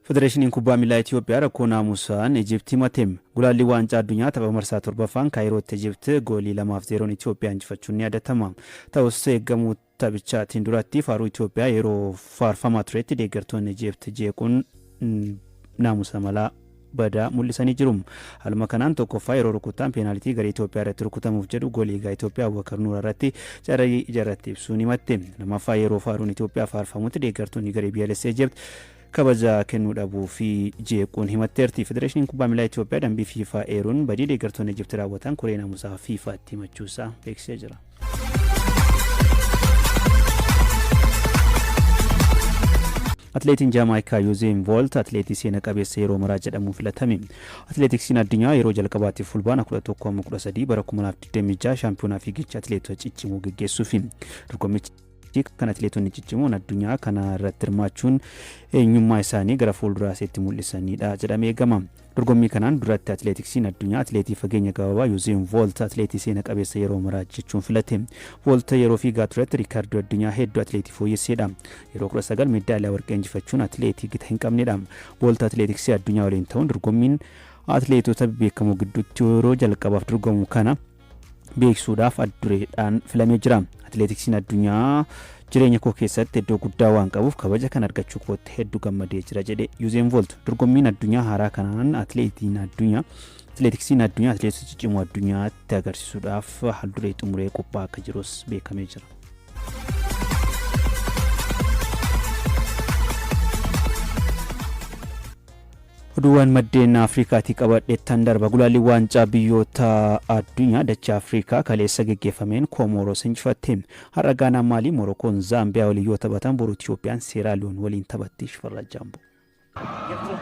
Federeeshiniin kubbaa miilaa Itoophiyaa rakkoo naamusaan Ijiptii himateem. Gulaalli waancaa addunyaa tapha marsaa torbaffaan Kaayirootti Ijiptii goolii 2-0 Itoophiyaa injifachuun ni yaadatama. Ta'us eeggamuu taphichaatiin duratti faaruu Itoophiyaa yeroo faarfamaa turetti deeggartoonni Ijiptii jeequun naamusa malaa bada mul'isanii jiru. Haaluma kanaan tokkoffaa yeroo rukuttaan peenaaltii gara Itoophiyaa irratti rukutamuuf jedhu goolii egaa Itoophiyaa Abubakar Nuur irratti carraa ijaarratti ibsuun himatte. Lamaffaa yeroo faaruun Itoophiyaa faarfamutti deeggartoonni garee biyyaalessaa Ijiptii kabaja kennuu dhabuu fi jeequun himatteerti. Federeeshiniin kubbaa miilaa Itoophiyaa dambii FIFA eeruun badii deeggartoonni Ijiptii raawwatan koree naamusaa FIFAatti himachuusaa beeksisee jira. Atleetiin Jaamaayikaa Usain Bolt atleetii seena qabeessa yeroo maraa jedhamuun filatame. Atleetiksiin addunyaa yeroo jalqabaatiif fulbaana 11-13 bara 2026 shaampiyoonaa fiigicha atleetota ciccimoo gaggeessuuf dorgommichi kan atleetonni ciccimoon addunyaa kana irratti hirmaachuun eenyummaa isaanii gara fuulduraatti mul'isanidha jedhamee eegama. Dorgommii kanaan duratti atleetiksiin addunyaa atleetii fageenya gabaabaa Usain Bolt atleetii seena qabeessa yeroo maraa jechuun filate. Bolt yeroo fiigaa turetti Riikoordii Addunyaa hedduu atleetii fooyyesseedha. Yeroo 19 meedaaliyaa warqee injifachuun atleetii gita hin qabnedha. Bolt atleetiksii addunyaa waliin ta'uun dorgommiin atleetota beekamoo gidduutti yeroo jalqabaaf dorgomu kana beeksisuudhaaf addureedhaan filamee jira. Atleetiksiin addunyaa jireenya koo keessatti iddoo guddaa waan qabuuf kabaja kan argachuu kootti hedduu gammadee jira jedhe Usain Bolt. Dorgommiin addunyaa haaraa kanaan atleetiksiin addunyaa atleetota ciccimoo addunyaatti agarsiisuudhaaf haalduree xumuree qophaa'aa akka jirus beekamee jira. Oduuwwan maddeen Afrikaatii qabadheettan darba. Gulaalli waancaa biyyoota addunyaa dachee Afrikaa kaleessa gaggeeffameen Komoros injifatte. Har'a Gaanaa Maalii Morookoon Zaambiyaa waliin yoo taphatan boru Itiyoophiyaan Seeraaliyoon waliin taphatti Shifarraa Jaamboo.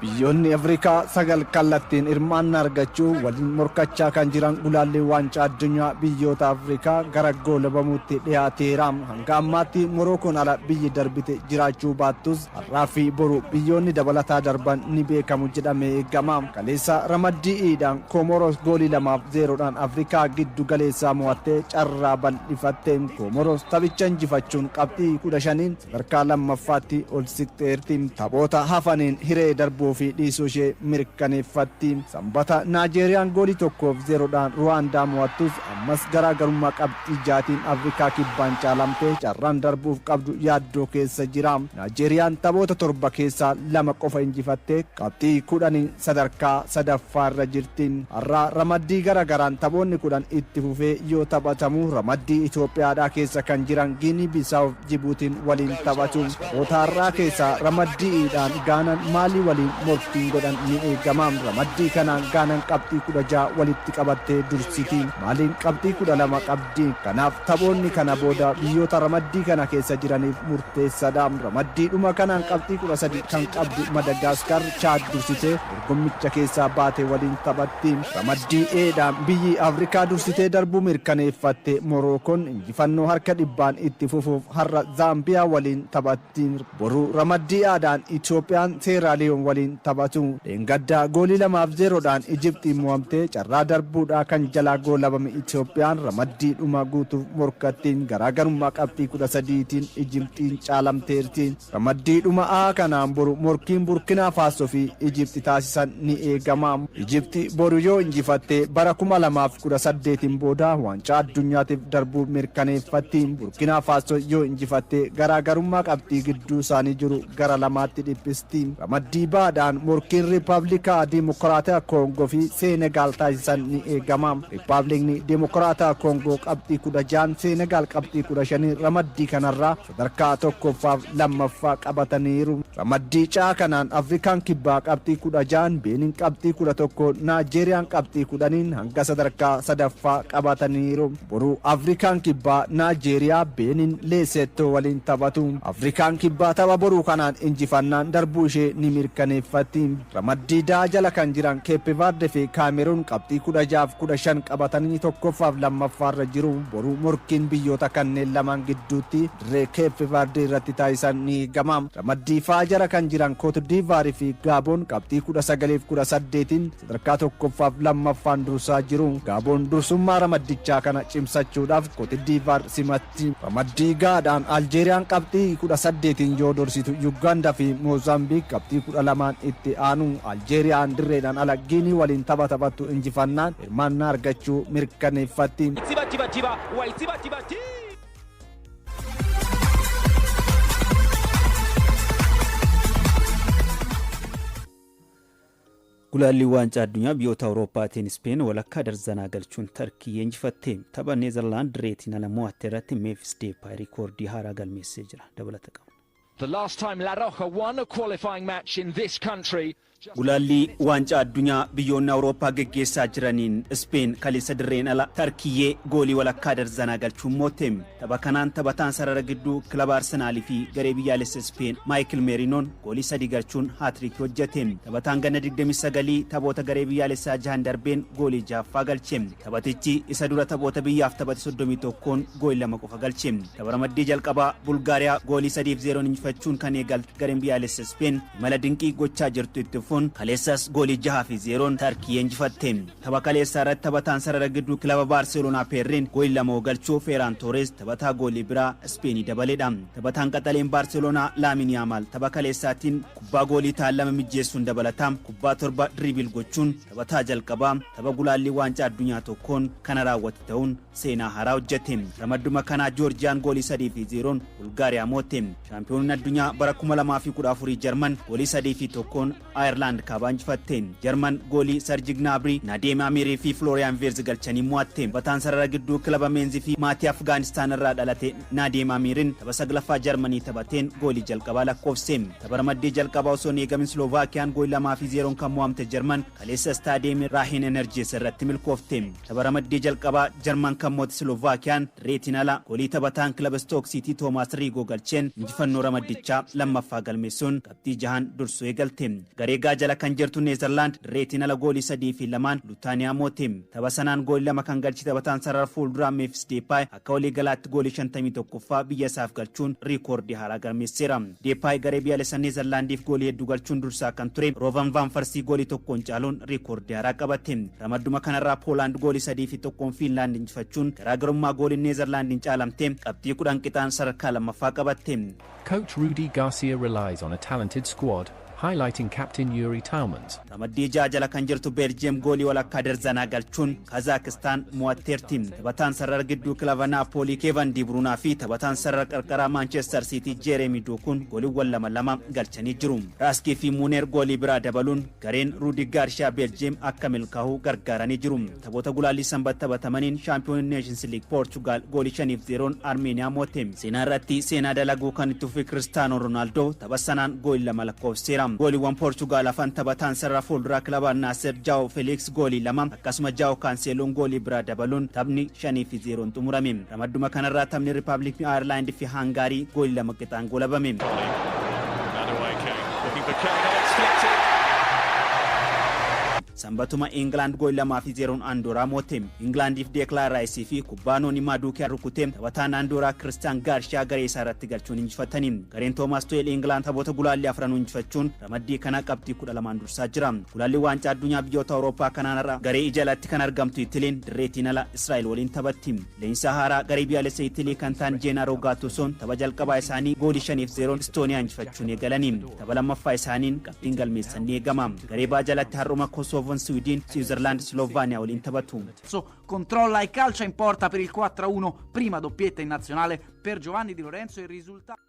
Biyyoonni Afrikaa sagal kallattiin hirmaannaa argachuu waliin morkachaa kan jiran gulaalli waancaa addunyaa biyyoota Afrikaa gara goolabamuutti dhiyaateera. Hanga ammaatti Morookoon ala biyyi darbite jiraachuu baattus har'aa fi boru biyyoonni dabalataa darban ni beekamu jedhamee eegama. Kaleessa ramaddiidhaan Komoros goolii 2-0dhaan Afrikaa giddu galeessaa mo'attee carraa bal'ifatte. Komoros taphicha injifachuun qabxii 15 sadarkaa lammaffaatti ol siqxeerti. Taphoota hafaniin hiree darbuu fi dhiisuu ishee mirkaneeffatti. Sanbata Naajeeriyaan goolii 1-0dhaan Ruwaandaa mo'attus ammas garaagarummaa qabxii 6tiin Afrikaa kibbaan caalamtee carraan darbuuf qabdu yaaddoo keessa jira. Naajeeriyaan taphoota 7 keessaa 2 qofa injifattee qabxii 10 sadarkaa sadaffaarra jirti. Har'a ramaddii garaagaraan taphoonni 10 itti fufee yoo taphatamu ramaddii Itoophiyaadhaa keessa kan jiran Giinii Bisaawuf Jibuutiin waliin taphatu. Taphoota har'aa keessaa ramaddiidhaan Gaanaan Maalii waliin morkiin godhan ni eegama. Ramaddii kanaan Gaanaan qabxii 16 walitti qabattee dursiti. Maaliin qabxii 12 qabdi. Kanaaf taphoonni kana booda biyyoota ramaddii kana keessa jiraniif murteessaadha. Ramaddiidhuma kanaan qabxii 13 kan qabdu Madagaskar Chaad dursitee dorgommicha keessaa baate waliin taphatti. Ramaddii Eedhaan biyyi Afrikaa dursitee darbuu mirkaneeffatte Morookoon injifannoo harka dhibbaan itti fufuuf har'a Zaambiyaa waliin taphatti. Boru ramaddii Aadhaan Itoophiyaan Seeraaliyoon waliin taphatu. Dheengaddaa goolii 2-0dhaan Ijiptiin mo'amtee carraa darbuudhaa kan jalaa goolabame Itoophiyaan ramaddiidhuma guutuuf morkattiin garaagarummaa qabxii 13tiin Ijiptiin caalamteerti. Ramaddiidhuma A kanaan boru morkiin Burkinaa Faasoo fi Ijipti taasisan ni eegama. Ijipti boru yoo injifattee bara 2018 booda waancaa addunyaatiif darbuu mirkaneeffatti. Burkinaa Faasoo yoo injifattee garaagarummaa qabxii gidduu isaanii jiru gara lamaatti dhiphisti. Ramaddii baadhaan morkiin Riippaabilikaa Dimokiraataa Koongoo fi Seenegaal taasisan ni eegama. Riippaabilikni Dimokiraataa Koongoo qabxii 16, Seenegaal qabxii 15 ramaddii kanarraa sadarkaa tokkoffaaf lammaffaa qabataniiru. Ramaddii caa kanaan Afrikaan kibbaa qabxii 16, Beeniin qabxii 11, Naajeeriyaan qabxii 10 hanga sadarkaa sadaffaa qabataniiru. Boru Afrikaan kibbaa Naajeeriyaa Beeniin Leesettoo waliin taphatu. Afrikaan kibbaa tapha boruu kanaan injifannaan darbuu ishee ni mirkaneeffatti. mirkaneeffatti. Ramaddii jala kan jiran Keeppe Vaarde fi Kaameruun qabxii 16-15 qabatanii tokkoffaaf lammaffaarra jiru. Boruu morkiin biyyoota kanneen lamaan gidduutti dirree Keeppe Vaarde irratti taasisan ni eegama. Ramaddii jala kan jiran Kootu Diivaarii fi Gaaboon qabxii 19-18 sadarkaa tokkoffaaf lammaffaan dursaa jiru. Gaaboon dursummaa ramaddichaa kana cimsachuudhaaf Kootu Diivaar simatti. Ramaddii gaadhaan Aljeeriyaan qabxii 18 yoo dorsitu Yugaandaa fi Moozaambiik qabxii 12 itti aanu. Aljeeriyaan dirreedhaan ala Giinii waliin taphattu injifannaan hirmaannaa argachuu mirkaneeffatti. Gulaalli waancaa addunyaa biyyoota Awurooppaatiin Ispeen walakkaa darzanaa galchuun Tarkii injifatte. Tapha Neezerlaand direetiin ala mo'atte irratti Memphis Depay riikoordii haaraa galmeessee jira. Dabalata qaba. The last time La Roja won a qualifying match in this country. Gulaalli waancaa addunyaa biyyoonni Awurooppaa geggeessaa jiraniin Ispeen kaleessa dirreen ala Tarkiyyee goolii walakkaa darzanaa galchuun moo'ate. Tapha kanaan taphataan sarara gidduu kilaba Arsenaalii fi garee biyyaalessa Ispeen Maayikil Meerinoon goolii 3 galchuun haatiriikii hojjete. Taphataan ganna 29 taphoota garee biyyaalessaa 6 darbeen goolii 6 galche. Taphatichi isa dura taphoota biyyaaf taphate 31 goolii 2 qofa galche. Tapha ramaddii jalqabaa Bulgaariyaa goolii 3-0 injifachuun kan eegalte gareen biyyaalessa Ispeen imala dinqii gochaa jirtu itti kaleessas goolii 6-0 Tarkii injifatte. Tapha kaleessaa irratti taphataan sarara gidduu kilaba Baarseloonaa Peerriin goolii 2 galchuu Ferran Torres taphataa goolii biraa Ispeenii dabaleedha. Taphataan qaxaleen Baarseloonaa Laamin Yaamaal tapha kaleessaatiin kubbaa goolii ta'an 2 mijjeessuun dabalataa kubbaa 7 diriibil gochuun taphataa jalqabaa tapha gulaallii waancaa addunyaa tokkoon kana raawwate ta'uun seenaa haaraa hojjete. Ramadduma kanaa Joorjiyaan goolii 3-0 Bulgaariyaa moo'ate. Shaampiyoonni addunyaa bara 2014 Jarman goolii 3-1 Ayerlaand kaabaa injifatteen. Jarman goolii Serji Gnabry, Nadeem Amirii fi Florian Wirtz galchanii mo'atte. Taphataan sarara gidduu kilaba Meenzii fi maatii Afgaanistaan irraa dhalate Nadeem Amirin tapha 9ffaa Jarmanii taphateen goolii jalqabaa lakkoofse. Tapha ramaddii jalqabaa osoo hin eegamin Slovaakiyaan goolii 2-0 kan mo'amte Jarman kaleessa istaadiyeemii Raahin Enerjiis irratti milkoofte. Tapha ramaddii jalqabaa Jarman kan moo'ate Slovaakiyaan direetiin ala goolii taphataan kilaba Stoke City Toomaas Riigoo galcheen injifannoo ramaddichaa lammaffaa galmeessuun qabxii 6 dursuu eegalte. Garee jala kan jirtu Neezerlaand direetiin ala goolii 3-2 Lutaaniyaa moo'ate. Tapha sanaan goolii 2 kan galchi taphataan sarara fuulduraa Memphis Depay akka walii galaatti goolii 51ffaa biyya isaaf galchuun riikoordii haaraa galmeesseera. Depay garee biyyaalessa Neezerlaandiif goolii hedduu galchuun dursaa kan ture Robin van Persie goolii 1 caaluun riikoordii haaraa qabate. Ramadduma kanarraa Poolaand goolii 3-1 Fiinlaand injifachuun garaagarummaa goolii Neezerlaandiin caalamte qabxii 10 qixaan sadarkaa lammaffaa qabatte. Coach Rudy Garcia relies on a talented squad, highlighting captain Yuri Tilmans. Ramaddii jala kan jirtu Belgium goolii walakkaa darzanaa galchuun Kazaakistaan mo'atteerti. Taphataan sarara gidduu kilaba Naapoli Kevin De Bruyne fi taphataan sarara qarqaraa Manchester City Jeremy Dokuun gooliiwwan 2-2 galchanii jiru. Raaskii fi Muuneer goolii biraa dabaluun gareen Rudy Garcia Belgium akka milkaa'uu gargaaranii jiru. Taphoota gulaallii sanbat taphatamaniin Champions Nations League Portugal goolii 5-0 Armeniyaa mo'ate. Seenaa irratti seenaa dalaguu kan itti fufe Cristiano Ronaldo tapha sanaan goolii 2 lakkoofseera. Gooliiwwan Portugal afan taphataan sarara fuulduraa kilaba Nasser Joao Felix goolii 2 akkasuma Joao Canceloon goolii biraa dabaluun taphni 5-0 xumurame. Ramadduma kanarraa taphni Riippaabilikii Ayerlaand fi Hangaarii goolii 2 qixaan goolabame. Sanbatuma England goolii 2-0 Andorraa moo'ate. Englandiif Declan Rice fi kubbaanoonni Maduukiyaa rukute taphataan Andorraa Christian Garcia garee isaa irratti galchuun injifatanii. Gareen Thomas Tuchel England taphoota gulaallii 4 injifachuun ramaddii kana qabxii 12 dursaa jira. Gulaalli waancaa addunyaa biyyoota Awurooppaa kanarraa garee jalatti kan argamtu Italiin direetiin ala Israa'el waliin taphatti. Leenjisaa haaraa garee biyyaalessa Italii kan ta'an Gennaro Gattusoon tapha jalqabaa isaanii goolii 5-0 Estooniyaa injifachuun eegalanii. Tapha lammaffaa isaaniin qabxiin galmeessan ni eegama. Garee baa jalatti har'uma Kosovo Sweden, Switzerland, Slovenia waliin taphatu. Controlla il calcio in porta per il 4-1, prima doppietta in nazionale per Giovanni Di Lorenzo. Il risultato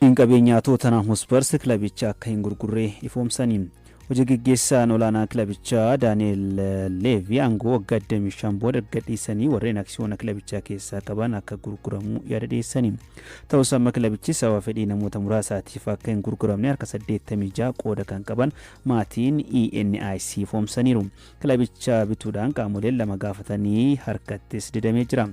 in qabeenyaa Tottenham Hotspurs kilabicha akka hin gurgurree ifoomsanii. Hojii gaggeessaan olaanaa kilabichaa Daani'el Leevii aangoo waggaa 25 booda erga dhiisanii warreen aksiyoona kilabichaa keessaa qaban akka gurguramu yaada dhiyeessanii. Ta'us amma kilabichi sababa fedhii namoota muraasaatiif akka hin gurguramne harka 86 qooda kan qaban maatiin ENIC ifoomsaniiru. Kilabicha bituudhaan qaamoleen lama gaafatanii harkattis didamee jira.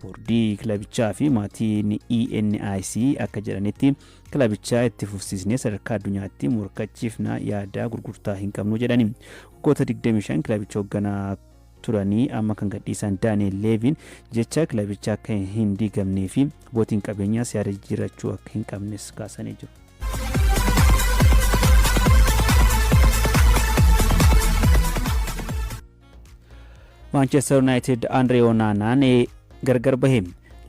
boordii kilabichaa fi maatiin ENIC akka jedhanitti kilabichaa itti fufsiisnee sadarkaa addunyaatti morkachiifna yaada gurgurtaa hin qabnu jedhani. Waggoota 25 kilabicha hoogganaa turanii amma kan gadhiisan Daniel Levin jecha kilabicha akka hin diigamnee fi abbootiin qabeenyaas yaada jijjiirrachuu akka hin qabnes kaasanii jiru. Manchester United Andre Onanaan gargar bahe.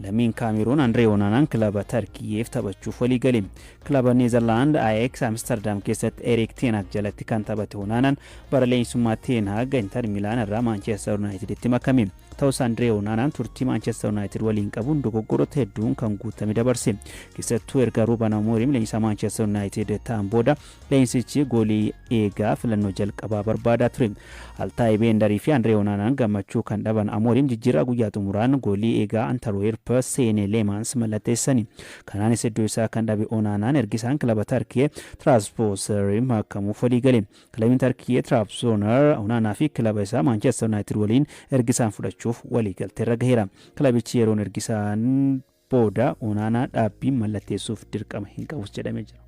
Lamiin Kaameruun Andre Onanaan kilaba Tarkiyeef taphachuuf walii gale. Kilaba Neezerlaand Ajax Amsterdam keessatti Erik ten Hag jalatti kan taphate Onanaan bara leenjisummaa ten Hag Inter Milaan irraa Manchester Uniteditti makame. Ta'us Andre Onanaan turtii Manchester United waliin qabuun dogoggoroota hedduun kan guutame dabarse. Keessattuu erga Ruben Amorim leenjisaa Manchester United ta'an booda leenjisichi goolii eegaa filannoo jalqabaa barbaadaa ture. Altaayi Beendarii fi Andre Onanaan gammachuu kan dhaban Amorim jijjiirraa guyyaa xumuraan goolii eegaa Antwerp Seene Leemans mallatteessani. Kanaanis iddoo isaa kan dhabe Onanaan ergisaan kilaba Tarkiyee Trabzonspor makamuuf walii gale. Kilabni Tarkiyee Trabzonspor Onanaa fi kilaba isaa Manchester United waliin ergisaan fudhachuuf walii galteerra gaheera. Kilabichi yeroon ergisaan booda Onanaa dhaabbii mallatteessuuf dirqama hin qabus jedhamee jira.